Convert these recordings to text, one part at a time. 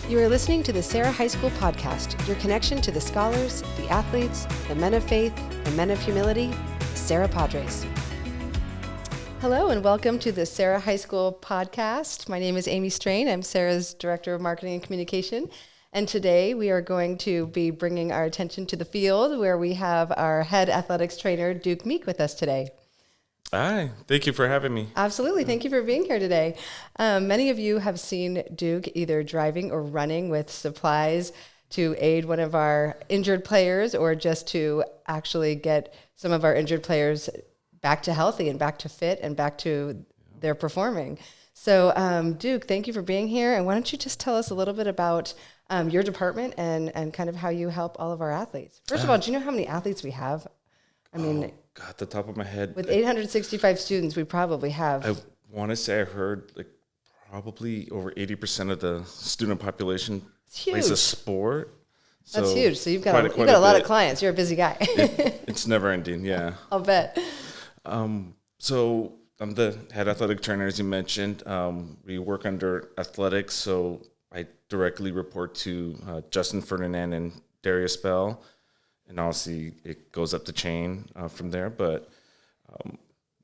You are listening to the Serra High School Podcast, your connection to the scholars, the athletes, the men of faith, the men of humility, the Serra Padres. Hello and welcome to the Serra High School Podcast. My name is Amy Strain. I'm Serra's Director of Marketing and Communication. And today we are going to be bringing our attention to the field where we have our head athletics trainer, Meek, with us today. Hi, thank you for having me. Absolutely. Thank you for being here today. Many of you have seen Duke either driving or running with supplies to aid one of our injured players or just to actually get some of our injured players back to healthy and back to fit and back to their performing. So Duke, thank you for being here. And why don't you just tell us a little bit about your department and kind of how you help all of our athletes. First of all, do you know how many athletes we have? I mean, at the top of my head, with 865 students, we probably have. I want to say I heard like probably over 80% of the student population plays a sport. So that's huge. So you've got a lot of clients. You're a busy guy. It's never ending. Yeah, I'll bet. So I'm the head athletic trainer, as you mentioned. We work under athletics, so I directly report to Justin Ferdinand and Darius Bell. And obviously, it goes up the chain from there. But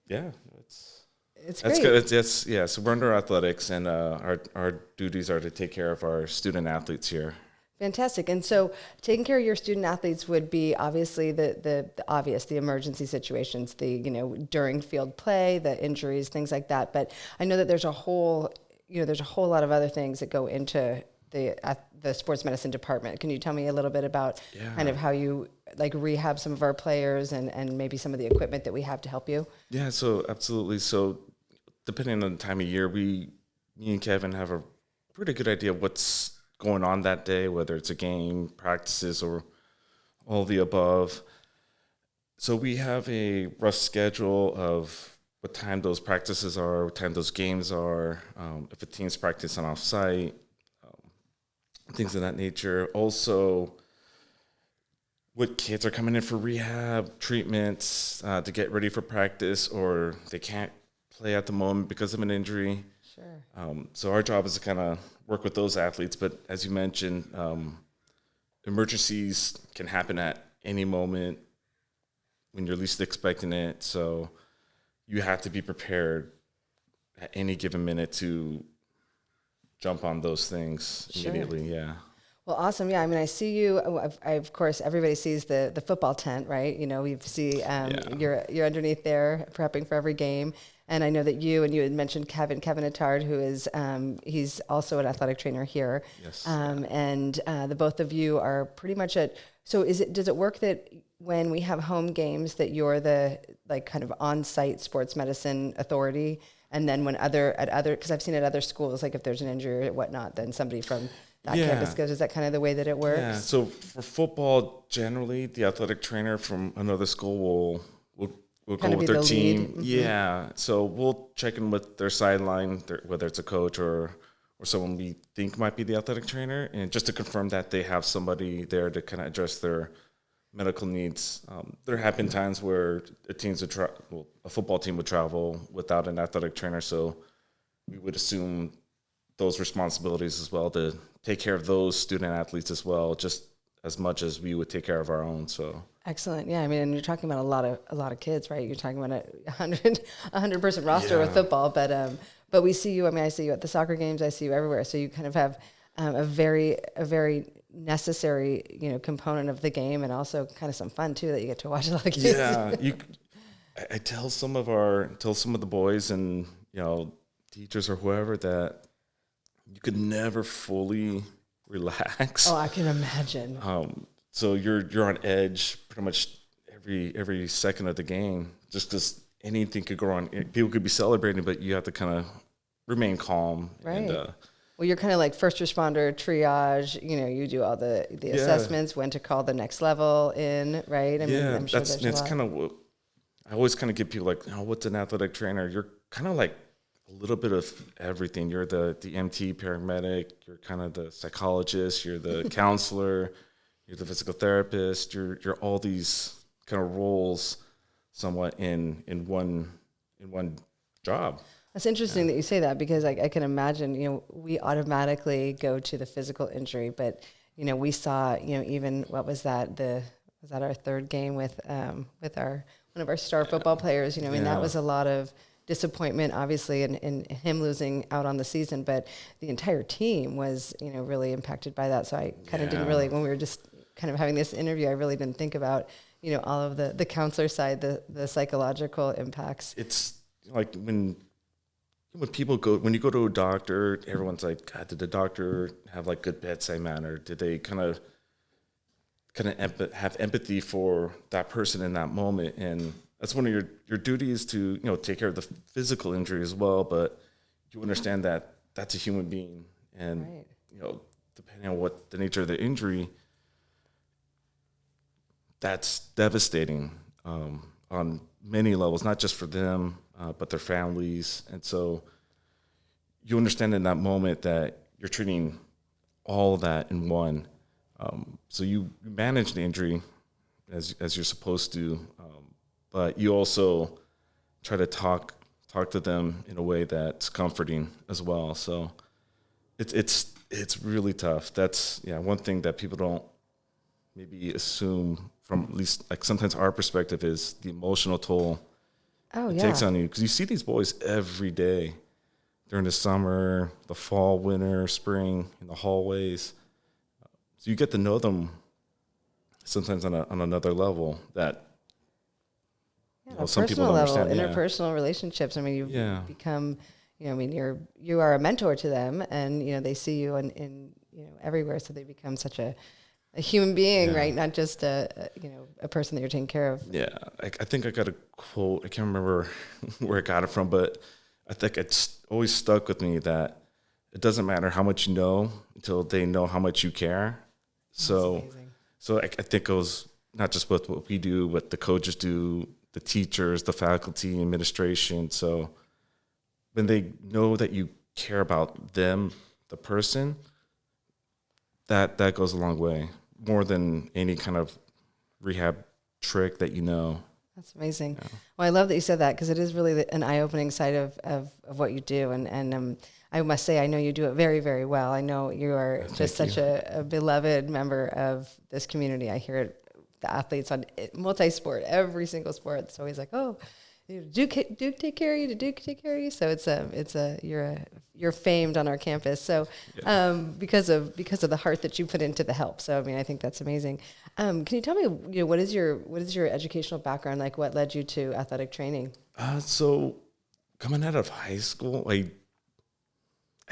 it's that's great. good. So we're under athletics, and our duties are to take care of our student athletes here. Fantastic. And so, taking care of your student athletes would be obviously the obvious, the emergency situations, during field play, the injuries, things like that. But I know that there's a whole lot of other things that go into the sports medicine department. Can you tell me a little bit about kind of how you rehab some of our players and maybe some of the equipment that we have to help you? Yeah, so absolutely. So depending on the time of year, me and Kevin have a pretty good idea of what's going on that day, whether it's a game, practices, or all the above. So we have a rough schedule of what time those practices are, what time those games are, if a team's practicing off-site, things of that nature. Also, what kids are coming in for rehab, treatments to get ready for practice, or they can't play at the moment because of an injury. Sure. So our job is to kind of work with those athletes. But as you mentioned, emergencies can happen at any moment when you're least expecting it. So you have to be prepared at any given minute to jump on those things immediately. Sure. Yeah. Well, awesome. Yeah. I mean, I see you, of course, everybody sees the football tent, right? You see you're underneath there prepping for every game. And I know that you had mentioned Kevin Attard, who is, he's also an athletic trainer here. Yes. And the both of you are pretty much does it work that when we have home games that you're the kind of on-site sports medicine authority? And then because I've seen at other schools, if there's an injury or whatnot, then somebody from that campus goes. Is that kind of the way that it works? Yeah. So for football, generally, the athletic trainer from another school will go with their team. Mm-hmm. Yeah. So we'll check in with their sideline, whether it's a coach or someone we think might be the athletic trainer, and just to confirm that they have somebody there to kind of address their medical needs. There have been times where a football team would travel without an athletic trainer, so we would assume those responsibilities as well to take care of those student athletes as well, just as much as we would take care of our own. So excellent. Yeah, I mean, and you're talking about a lot of kids, right? You're talking about a 100-person roster with football, but we see you. I mean, I see you at the soccer games. I see you everywhere. So you kind of have a very necessary, component of the game, and also kind of some fun too that you get to watch a lot of kids. Yeah, I tell some of the boys and teachers or whoever that you could never fully relax. Oh, I can imagine. So you're on edge pretty much every second of the game, just because anything could go wrong. People could be celebrating, but you have to kind of remain calm. Right. Well, you're kind of like first responder triage. You do all the assessments, when to call the next level in, right? I mean, I'm sure that's kind of what I always kind of give people what's an athletic trainer? You're kind of like a little bit of everything. You're the MT paramedic. You're kind of the psychologist. You're the counselor. You're the physical therapist. You're all these kind of roles, somewhat in one job. It's interesting that you say that, because I can imagine, we automatically go to the physical injury, but, we saw, even, what was that? Was that our third game with one of our star football players? I mean, that was a lot of disappointment, obviously, in him losing out on the season, but the entire team was, really impacted by that. So I kind of didn't really, when we were just kind of having this interview, I really didn't think about, all of the counselor side, the psychological impacts. It's like when you go to a doctor, everyone's like, God, did the doctor have like good bedside manner? Did they kind of have empathy for that person in that moment? And that's one of your duties to, take care of the physical injury as well. But you understand that that's a human being, and depending on what the nature of the injury, that's devastating on many levels, not just for them, but their families. And so you understand in that moment that you're treating all of that in one. So you manage the injury as you're supposed to, but you also try to talk to them in a way that's comforting as well. So it's really tough. That's one thing that people don't maybe assume from, at least like sometimes our perspective, is the emotional toll it takes on you, because you see these boys every day during the summer, the fall, winter, spring, in the hallways. So you get to know them sometimes on another level that some people don't understand. Interpersonal relationships. I mean, you become, you are a mentor to them, and they see you in everywhere, so they become such a human being, right? Not just a person that you're taking care of. Yeah, I think I got a quote. I can't remember where I got it from, but I think it's always stuck with me that it doesn't matter how much you know until they know how much you care. So I think it goes not just with what we do, what the coaches do, the teachers, the faculty, administration. So when they know that you care about them, the person, that goes a long way, more than any kind of rehab trick that That's amazing. Yeah. Well, I love that you said that, because it is really an eye-opening side of what you do. And I must say, I know you do it very, very well. I know you are just such a beloved member of this community. I hear it, the athletes on multi-sport, every single sport. It's always like, oh, Duke take care of you? Did Duke take care of you? So you're famed on our campus. So because of the heart that you put into the help. So I mean, I think that's amazing. Can you tell me, what is your educational background like? What led you to athletic training? So coming out of high school, I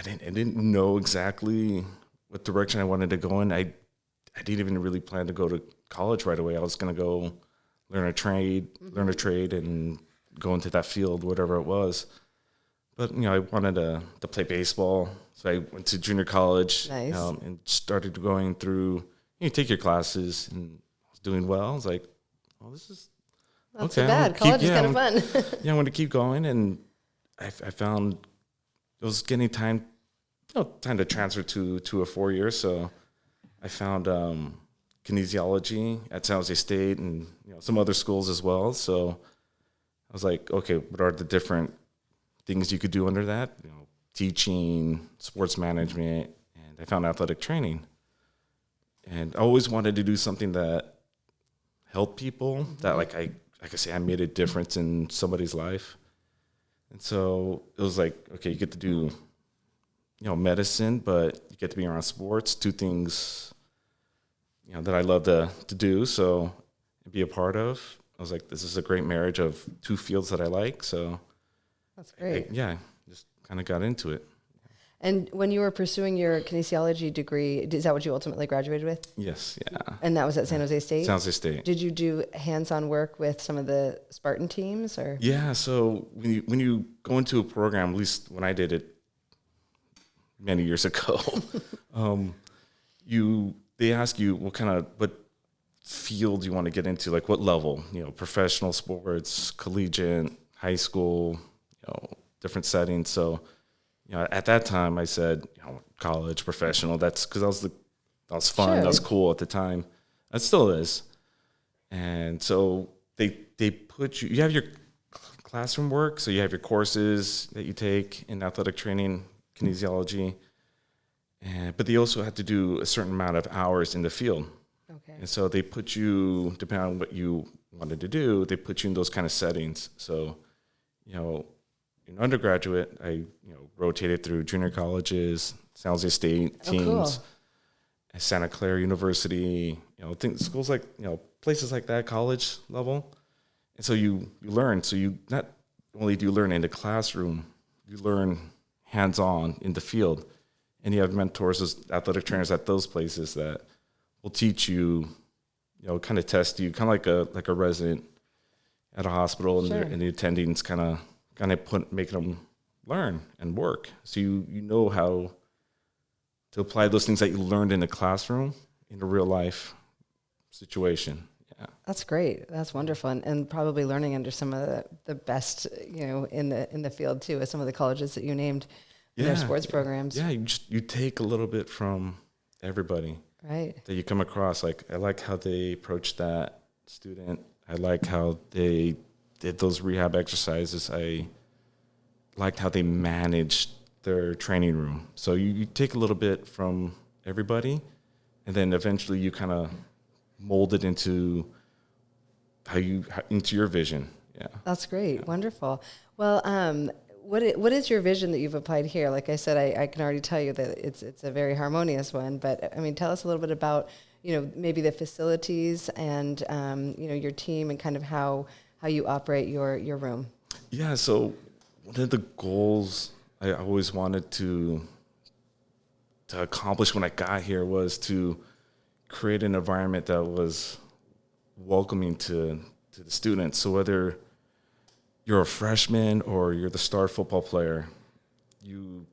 didn't know exactly what direction I wanted to go in. I didn't even really plan to go to college right away. I was going to go learn a trade, and go into that field, whatever it was. But, I wanted to play baseball. So I went to junior college. Nice. And started going through, take your classes, and I was doing well. I was like, oh, this is not so bad. College is kind of fun. I wanted to keep going. And I found it was getting time to transfer to a 4-year. So I found kinesiology at San Jose State, and some other schools as well. So I was like, okay, what are the different things you could do under that? Teaching, sports management, and I found athletic training. And I always wanted to do something that helped people, that like I say, I made a difference in somebody's life. And so it was like, okay, you get to do, medicine, but you get to be around sports, two things, that I love to do, so be a part of. I was like, this is a great marriage of two fields that I like. So that's great. Just kind of got into it. And when you were pursuing your kinesiology degree, is that what you ultimately graduated with? Yes, yeah. And that was at San Jose State? San Jose State. Did you do hands-on work with some of the Spartan teams, or? Yeah, so when you go into a program, at least when I did it many years ago, they ask you what field you want to get into, like what level, professional sports, collegiate, high school, different settings. So, at that time I said, college, professional. That's because that was fun. Sure. That was cool at the time. That still is. And so they put you have your classroom work. So you have your courses that you take in athletic training, kinesiology, but they also have to do a certain amount of hours in the field. Okay. And so they put you, depending on what you wanted to do, they put you in those kind of settings. So, in undergraduate, I rotated through junior colleges, San Jose State teams, Santa Clara University, schools like, places like that, college level. And so you learn. So you not only do you learn in the classroom, you learn hands-on in the field. And you have mentors as athletic trainers at those places that will teach you, kind of test you, kind of like a resident at a hospital, Sure. and the attendings kind of making them learn and work. So you know how to apply those things that you learned in the classroom in a real life situation. Yeah. That's great. That's wonderful. And probably learning under some of the best, in the field too, with some of the colleges that you named in their sports programs. Yeah, you take a little bit from everybody. Right. That you come across. Like, I like how they approached that student. I like how they did those rehab exercises. I liked how they managed their training room. So you take a little bit from everybody, and then eventually you kind of mold it into into your vision. Yeah. That's great. Yeah. Wonderful. Well, what is your vision that you've applied here? Like I said, I can already tell you that it's a very harmonious one, but I mean, tell us a little bit about, maybe the facilities and, your team and kind of how you operate your room. Yeah. So one of the goals I always wanted to accomplish when I got here was to create an environment that was welcoming to the students. So whether you're a freshman or you're the star football player, you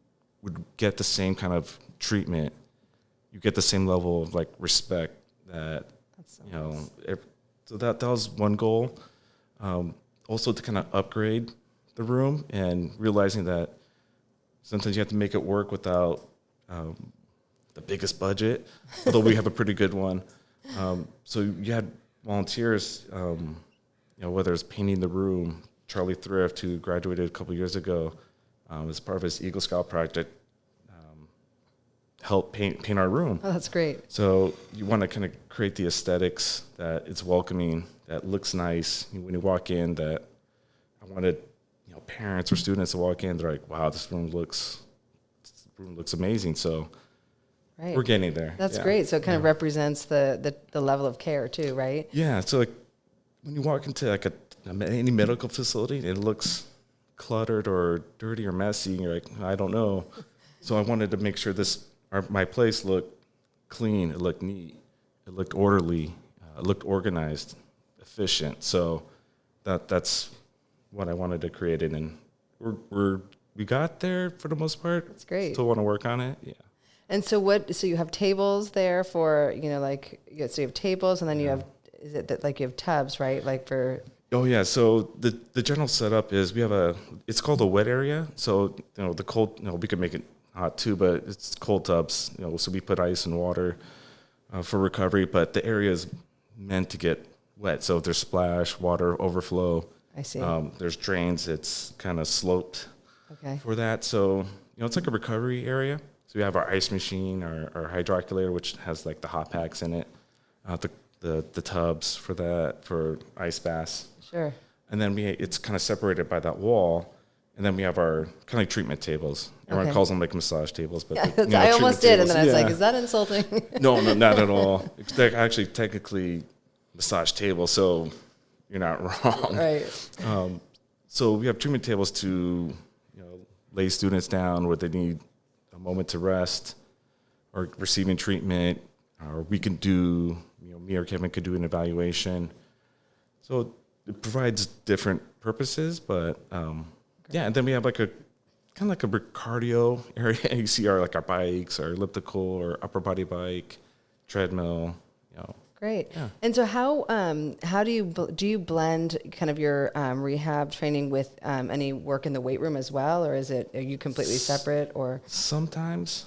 would get the same kind of treatment. You get the same level of respect that, nice. So that was one goal. Also to kind of upgrade the room and realizing that sometimes you have to make it work without the biggest budget, although we have a pretty good one. So you had volunteers, whether it's painting the room. Charlie Thrift, who graduated a couple years ago, as part of his Eagle Scout project, helped paint our room. Oh, that's great. So you want to kind of create the aesthetics that it's welcoming, that looks nice. When you walk in, that I wanted parents or students to walk in, they're like, wow, this room looks amazing. So right. We're getting there. That's great. So it kind of represents the level of care too, right? Yeah. So when you walk into any medical facility, it looks cluttered or dirty or messy, and you're like, I don't know. So I wanted to make sure my place looked clean, it looked neat, it looked orderly, it looked organized, efficient. So that's what I wanted to create it, and we got there for the most part. That's great. Still want to work on it. Yeah. And so so you have tables there for, so you have tables, and then you have, is it that you have tubs, right? For. Oh yeah. So the general setup is we have it's called a wet area. So, the cold, we could make it hot too, but it's cold tubs, so we put ice and water for recovery, but the area is meant to get wet. So if there's splash, water overflow. I see. There's drains. It's kind of sloped for that. So, it's like a recovery area. So we have our ice machine, our hydroculator, which has the hot packs in it, the tubs for ice baths. Sure. And then it's kind of separated by that wall. And then we have our kind of treatment tables. Everyone calls them massage tables, but I almost did, tables. And then I was like, "Is that insulting?" No, not at all. They're actually technically massage tables, so you're not wrong. Right. So we have treatment tables to lay students down where they need a moment to rest or receiving treatment, or we can do me or Kevin could do an evaluation. So it provides different purposes, but. Yeah, and then we have a kind of a cardio area. You see our bikes, our elliptical or upper body bike, treadmill. Great. Yeah. And so how do you blend kind of your rehab training with any work in the weight room as well, or are you completely separate? Or sometimes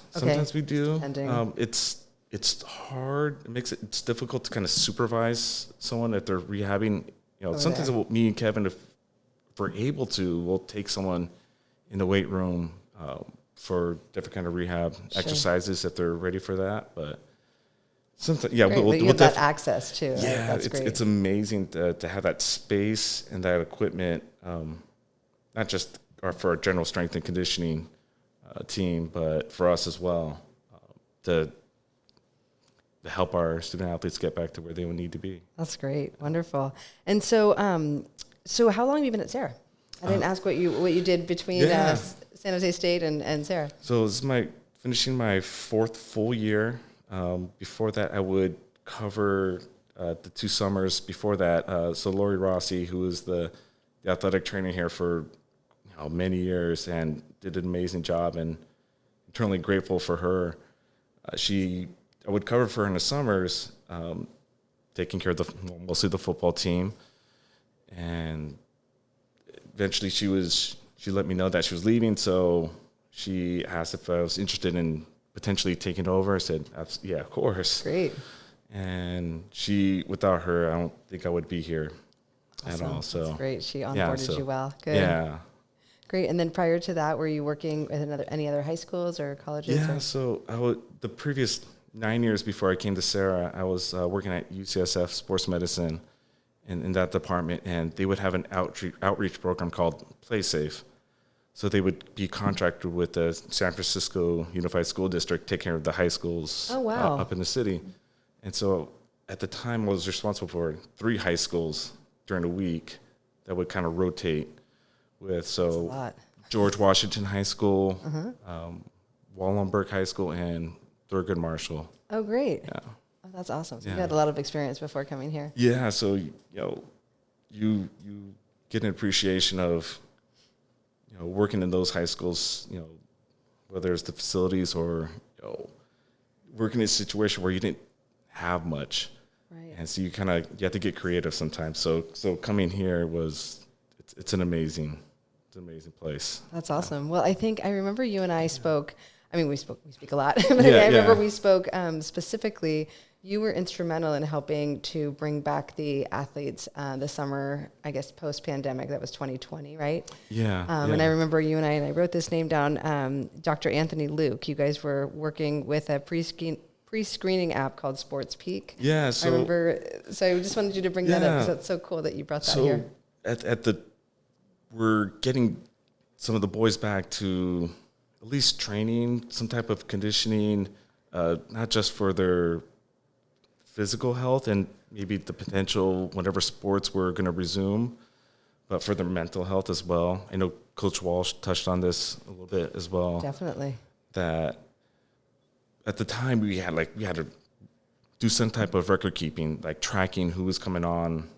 we do. Depending. It's hard. It's difficult to kind of supervise someone if they're rehabbing. Sometimes me and Kevin, if we're able to, we'll take someone in the weight room for different kind of rehab exercises if they're ready for that. But sometimes, yeah, great, but you have that access too. Yeah, That's great. It's amazing to have that space and that equipment, not just for our general strength and conditioning team, but for us as well, to help our student athletes get back to where they would need to be. That's great, wonderful. And so, so how long have you been at Serra? I didn't ask what you did between San Jose State and Serra. So this is finishing my 4th full year. Before that, I would cover the 2 summers before that. So Lori Rossi, who was the athletic trainer here for many years and did an amazing job, and eternally grateful for her. I would cover for her in the summers, taking care of mostly the football team, and eventually she let me know that she was leaving, so she asked if I was interested in potentially taking over. I said, yeah, of course. Great. And without her, I don't think I would be here at all. So that's great. She onboarded you well. Good. Yeah. Great. And then prior to that, were you working with any other high schools or colleges? Yeah. So the previous 9 years before I came to Serra, I was working at UCSF Sports Medicine in that department, and they would have an outreach program called Play Safe. So they would be contracted with the San Francisco Unified School District, take care of the high schools up in the city. And so at the time, I was responsible for 3 high schools during the week that would kind of rotate with. So George Washington High School, Wallenberg High School, and Thurgood Marshall. Oh, great. Yeah. Oh, that's awesome. So you had a lot of experience before coming here. Yeah. So, you get an appreciation of, working in those high schools, whether it's the facilities or, working in a situation where you didn't have much. Right. And so you have to get creative sometimes. So coming here it's an amazing place. That's awesome. Well, I remember you and I spoke. I mean, we speak a lot, but I remember we spoke specifically. You were instrumental in helping to bring back the athletes the summer, I guess, post-pandemic. That was 2020, right? Yeah. And I remember you and I wrote this name down, Dr. Anthony Luke. You guys were working with a pre-screening app called Sports Peak. Yeah. I remember. So I just wanted you to bring that up because that's so cool that you brought that here. We're getting some of the boys back to at least training, some type of conditioning, not just for their physical health and maybe the potential whatever sports we're going to resume, but for their mental health as well. I know Coach Walsh touched on this a little bit as well. Definitely. That at the time we had to do some type of record keeping, like tracking who was coming on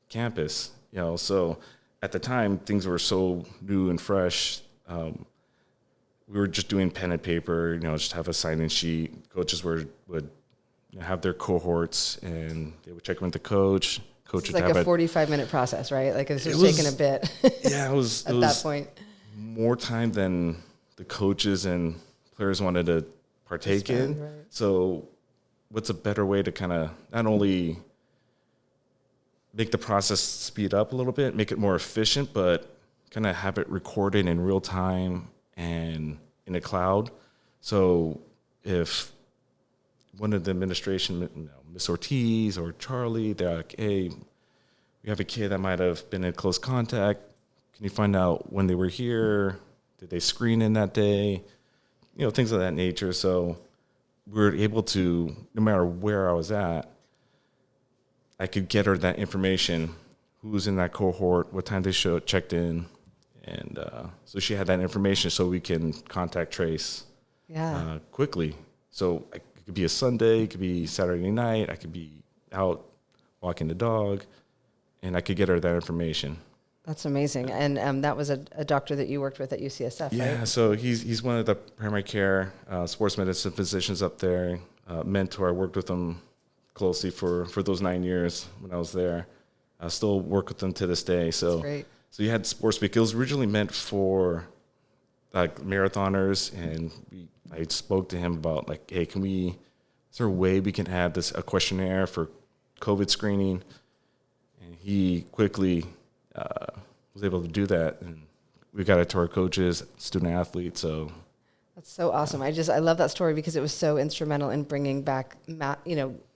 campus, so at the time things were so new and fresh. We were just doing pen and paper, just have a sign-in sheet. Coaches would have their cohorts, and they would check in with the coach. Coach would like a 45-minute process, right? Like this was taking a bit. Yeah, it was at that point. More time than the coaches and players wanted to partake in. Right. So, what's a better way to kind of not only make the process speed up a little bit, make it more efficient, but kind of have it recorded in real time and in a cloud. So, if one of the administration, Miss Ortiz or Charlie, they're like, hey, we have a kid that might have been in close contact. Can you find out when they were here? Did they screen in that day? Things of that nature. So we were able to, no matter where I was at, I could get her that information, who was in that cohort, what time they checked in. And so she had that information so we can contact trace quickly. So it could be a Sunday, it could be Saturday night, I could be out walking the dog, and I could get her that information. That's amazing. And that was a doctor that you worked with at UCSF, right? Yeah, so he's one of the primary care sports medicine physicians up there, mentor. I worked with him closely for those 9 years when I was there. I still work with them to this day. So, that's great. So you had Sports Peak. It was originally meant for like marathoners, and I spoke to him about like, hey, is there a way we can add a questionnaire for COVID screening? And he quickly was was able to do that, and we got it to our coaches, student athletes. So that's so awesome. I love that story because it was so instrumental in bringing back,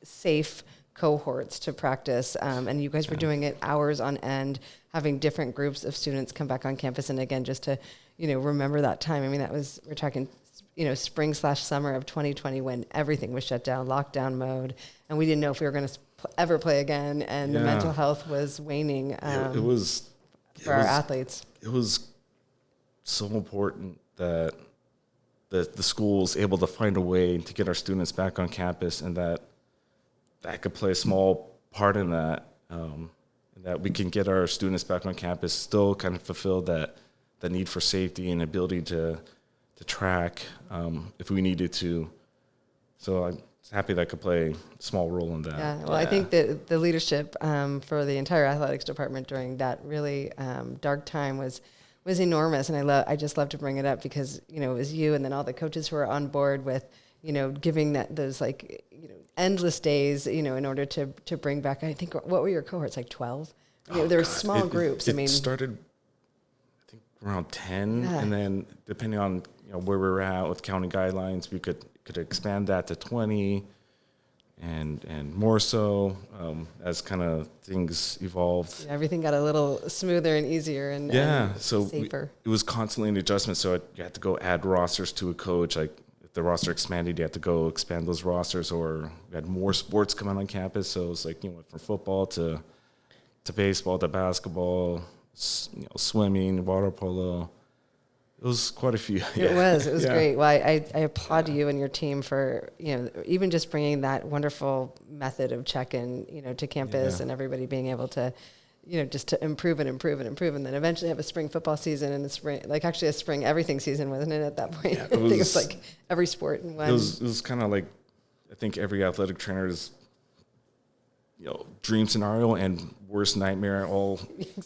safe cohorts to practice. And you guys were doing it hours on end, having different groups of students come back on campus. And again, just to, remember that time. I mean, we're talking, spring/summer of 2020 when everything was shut down, lockdown mode. And we didn't know if we were going to ever play again. And the mental health was waning it was for our athletes. It was so important that the school was able to find a way to get our students back on campus, and that could play a small part in that, and that we can get our students back on campus, still kind of fulfill that need for safety and ability to track if we needed to. So I'm happy that could play a small role in that. Yeah, well, I think that the leadership for the entire athletics department during that really dark time was enormous, and I just love to bring it up because it was you and then all the coaches who were on board with giving those endless days in order to bring back. I think what were your cohorts, like 12? There were small groups. It started I think around 10, and then depending on where we were at with county guidelines, we could expand that to 20 and more so as kind of things evolved. Yeah, everything got a little smoother and easier and so safer. It was constantly an adjustment. So you had to go add rosters to a coach. Like if the roster expanded, you had to go expand those rosters, or we had more sports coming on campus. So it was like, from football to baseball to basketball, swimming, water polo. It was quite a few. It was great. Well, I applaud you and your team for, even just bringing that wonderful method of check-in, to campus and everybody being able to, just to improve and improve and improve. And then eventually have a spring football season and a spring, actually a spring everything season, wasn't it, at that point? Yeah, I think it was like every sport in one. It was kind of like, I think every athletic trainer's, dream scenario and worst nightmare all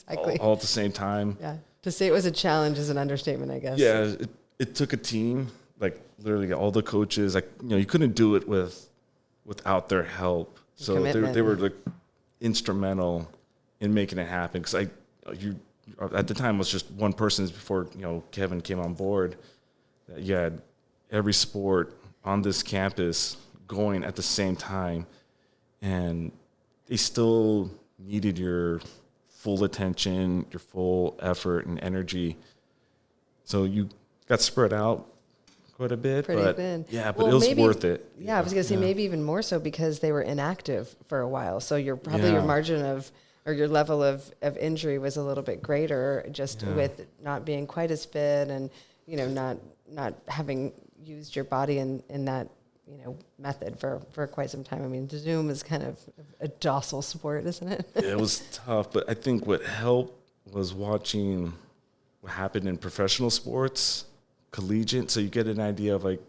at the same time. Yeah. To say it was a challenge is an understatement, I guess. Yeah, it took a team, like literally all the coaches. Like you couldn't do it without their help. So they were like instrumental in making it happen. Because at the time it was just one person before Kevin came on board. That you had every sport on this campus going at the same time, and they still needed your full attention, your full effort and energy. So you got spread out quite a bit. Pretty thin. Yeah, but it was worth it. Yeah, I was going to say maybe even more so because they were inactive for a while. So your margin of, or your level of injury was a little bit greater just with not being quite as fit and, not having used your body in that, method for quite some time. I mean, Zoom is kind of a docile sport, isn't it? Yeah, it was tough, but I think what helped was watching what happened in professional sports, collegiate, so you get an idea of like,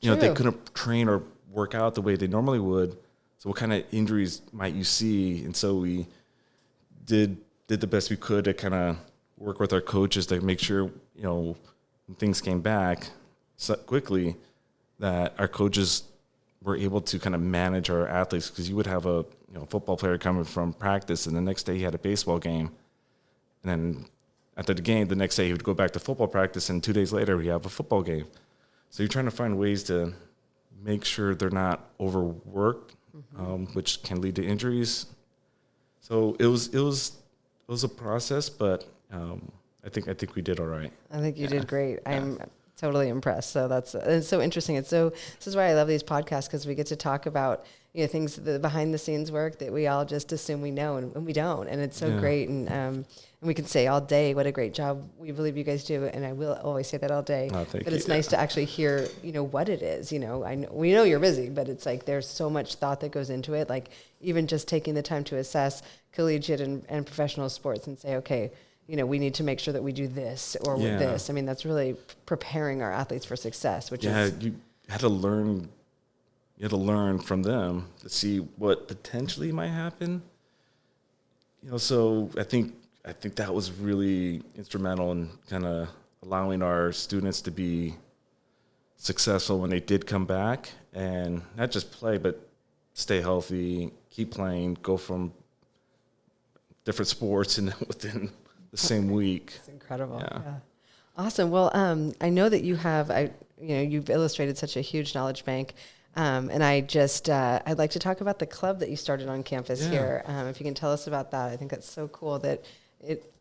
they couldn't train or work out the way they normally would. So what kind of injuries might you see? And so we did the best we could to kind of work with our coaches to make sure, when things came back so quickly, that our coaches were able to kind of manage our athletes, because you would have a football player coming from practice and the next day he had a baseball game. And then after the game, the next day he would go back to football practice, and 2 days later we have a football game. So you're trying to find ways to make sure they're not overworked, which can lead to injuries. So it was a process, but I think we did all right. I think you did great. I'm totally impressed. So it's so interesting. This is why I love these podcasts, because we get to talk about things, the behind the scenes work that we all just assume we know and we don't, and it's so great. And we can say all day what a great job we believe you guys do, and I will always say that all day. Oh, thank but you. it's nice to actually hear what it is. We know you're busy, but it's like there's so much thought that goes into it. Like even just taking the time to assess collegiate and professional sports and say, okay, we need to make sure that we do this or with this. I mean, that's really preparing our athletes for success, which is... you had to learn. You had to learn from them to see what potentially might happen. So I think that was really instrumental in kind of allowing our students to be successful when they did come back, and not just play, but stay healthy, keep playing, go from different sports and within the same week. It's incredible. Yeah. Yeah. Awesome. Well, I know that you've illustrated such a huge knowledge bank. And I'd like to talk about the club that you started on campus here. If you can tell us about that, I think that's so cool that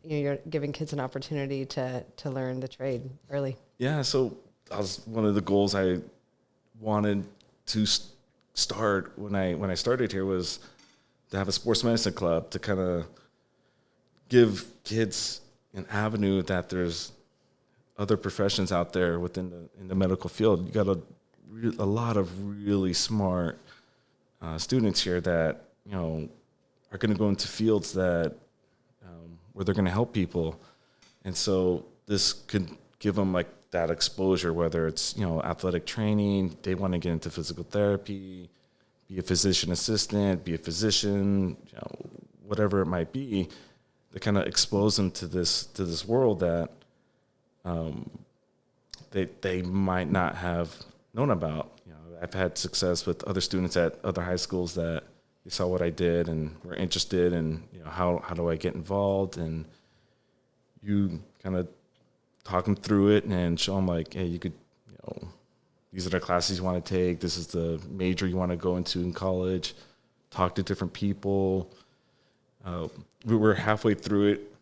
you're giving kids an opportunity to learn the trade early. Yeah. So that was one of the goals I wanted to start when I started here, was to have a sports medicine club to kind of give kids an avenue that there's other professions out there in the medical field. You got a lot of really smart students here that are going to go into fields that where they're going to help people, and so this could give them like that exposure. Whether it's athletic training, they want to get into physical therapy, be a physician assistant, be a physician, whatever it might be, to kind of expose them to this world that they might not have known about. I've had success with other students at other high schools that they saw what I did and were interested in, how do I get involved, and you kind of talk them through it and show them like, hey, you could, these are the classes you want to take. This is the major you want to go into in college. Talk to different people. We were halfway through it,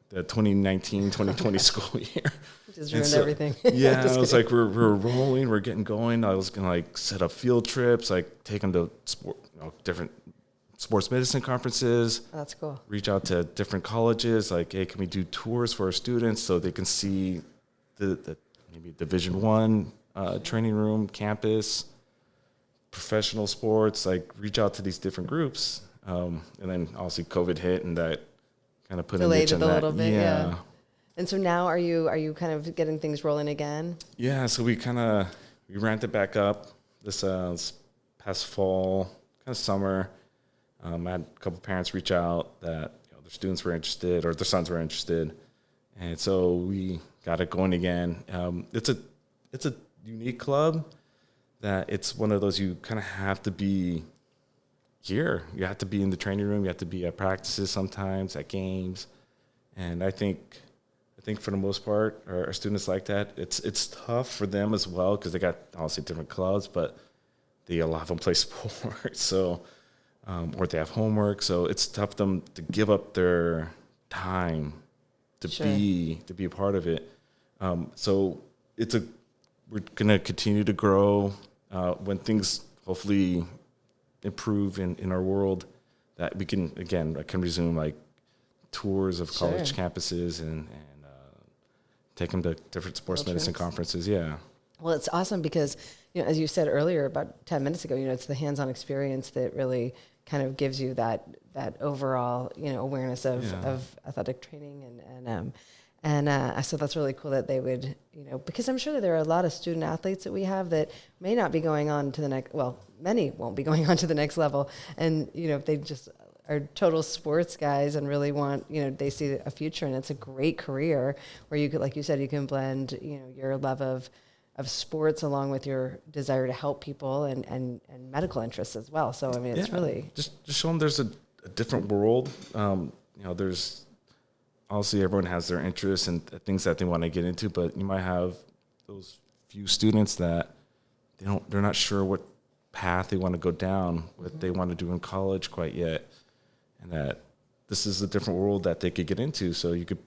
the 2019-2020 school year. Just ruined everything. Yeah, it was like we're rolling, we're getting going. I was gonna like set up field trips, like take them to different sports medicine conferences. Oh, that's cool. Reach out to different colleges, like, hey, can we do tours for our students so they can see the maybe Division I training room, campus, professional sports. Like, reach out to these different groups, and then obviously COVID hit, and that kind of put a niche in that. Little bit, yeah. And so now are you kind of getting things rolling again? Yeah, so we ramped it back up this past fall, kind of summer. I had a couple parents reach out that their students were interested, or their sons were interested, and so we got it going again. It's a unique club that it's one of those you kind of have to be here. You have to be in the training room. You have to be at practices sometimes, at games, and I think for the most part, our students like that. It's tough for them as well because they got obviously different clubs, but a lot of them play sports, so or they have homework, so it's tough for them to give up their time to be a part of it. So we're gonna continue to grow when things hopefully improve in our world, that we can resume like tours of college campuses and take them to different sports medicine conferences. Yeah. Well, it's awesome because, as you said earlier, about 10 minutes ago, it's the hands-on experience that really kind of gives you that overall, awareness of athletic training. And so that's really cool that they would, because I'm sure that there are a lot of student athletes that we have that may not be going on to the next, many won't be going on to the next level. And, if they just are total sports guys and really want, they see a future, and it's a great career where you could, like you said, you can blend, your love of sports along with your desire to help people and medical interests as well. So, it's really just show them there's a different world. There's obviously everyone has their interests and things that they want to get into, but you might have those few students that they're not sure what path they want to go down, what they want to do in college quite yet. And that this is a different world that they could get into. So you could,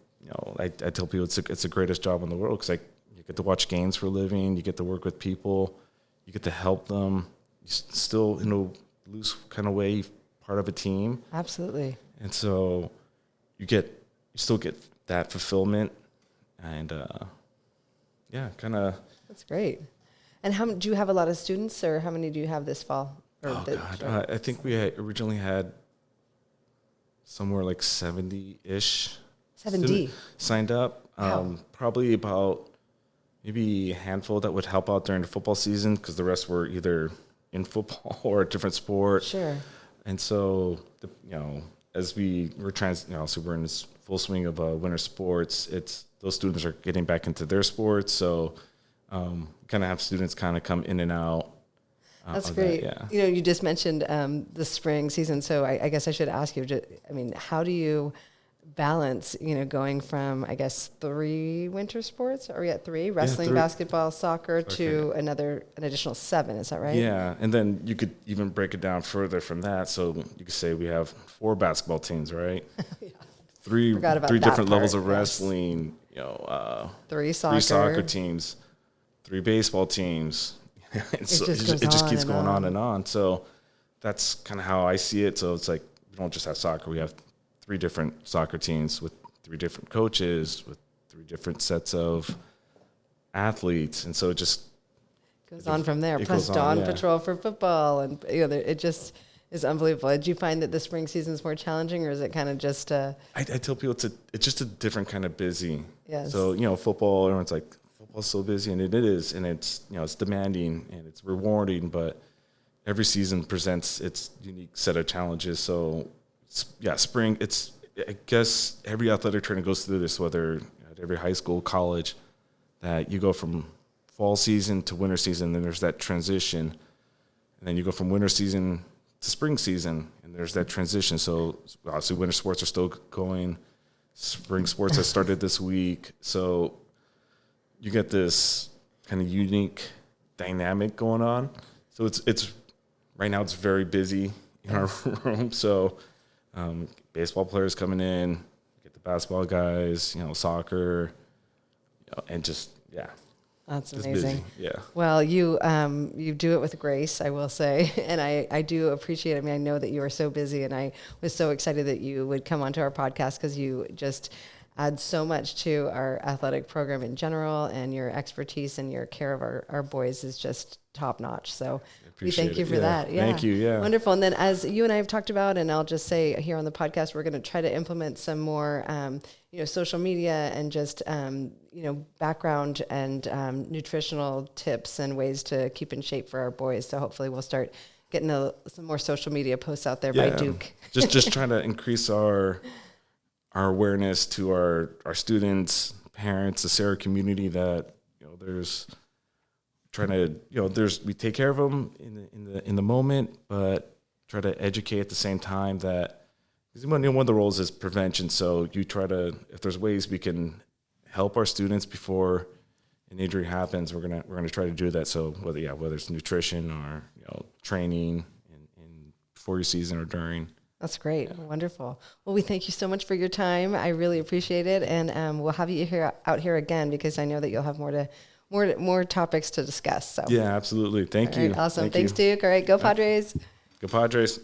I tell people it's the greatest job in the world because you get to watch games for a living, you get to work with people, you get to help them. You're still, in a loose kind of way, part of a team. Absolutely. And so you still get that fulfillment, and That's great. And do you have a lot of students, or how many do you have this fall? I think we originally had somewhere like 70-ish 70 signed up. Wow. Probably about maybe a handful that would help out during the football season because the rest were either in football or a different sport. Sure. And so, as we were so we're in this full swing of winter sports. Those students are getting back into their sports, so kind of have students kind of come in and out. That's great. You just mentioned the spring season, so I guess I should ask you, how do you balance, going from, I guess, 3 winter sports? Are we at 3? Wrestling, basketball, soccer, to an additional 7. Is that right? Yeah, and then you could even break it down further from that. So you could say we have 4 basketball teams, right? Yeah. Three different levels of wrestling. 3 soccer teams, 3 baseball teams. And so it just keeps going on and on. So that's kind of how I see it. So it's like we don't just have soccer. We have 3 different soccer teams with 3 different coaches, with 3 different sets of athletes. And so it just goes on from there. Plus Dawn Patrol for football. And it just is unbelievable. Did you find that the spring season is more challenging, or is it kind of just I tell people it's just a different kind of busy. Yes. So, football, everyone's like, football's so busy, and it is. And it's, it's demanding and it's rewarding, but every season presents its unique set of challenges. So, spring, I guess every athletic trainer goes through this, whether at every high school, college, that you go from fall season to winter season, then there's that transition. And then you go from winter season to spring season, and there's that transition. So obviously winter sports are still going. Spring sports has started this week. So you get this kind of unique dynamic going on. So it's right now it's very busy in our room. So baseball players coming in, get the basketball guys, soccer, and just, yeah. That's amazing. Yeah. Well, you do it with grace, I will say, and I do appreciate it. I mean, I know that you are so busy, and I was so excited that you would come onto our podcast because you just add so much to our athletic program in general, and your expertise and your care of our boys is just top notch. So we thank you for that. Yeah. Thank you. Yeah. Wonderful. And then, as you and I have talked about, and I'll just say here on the podcast, we're going to try to implement some more, social media and just, background and nutritional tips and ways to keep in shape for our boys. So hopefully we'll start getting some more social media posts out there by Duke. just trying to increase our awareness to our students, parents, the Serra community that, there's trying to, we take care of them in the moment, but try to educate at the same time that, because one of the roles is prevention. So you try to, if there's ways we can help our students before an injury happens, we're gonna try to do that. So whether it's nutrition or training in before your season or during. That's great. Yeah. Wonderful. Well, we thank you so much for your time. I really appreciate it, and we'll have you out here again because I know that you'll have more topics to discuss. So yeah, absolutely. Thank you. Right, awesome. Thanks, Duke. All right, go Padres. Go Padres.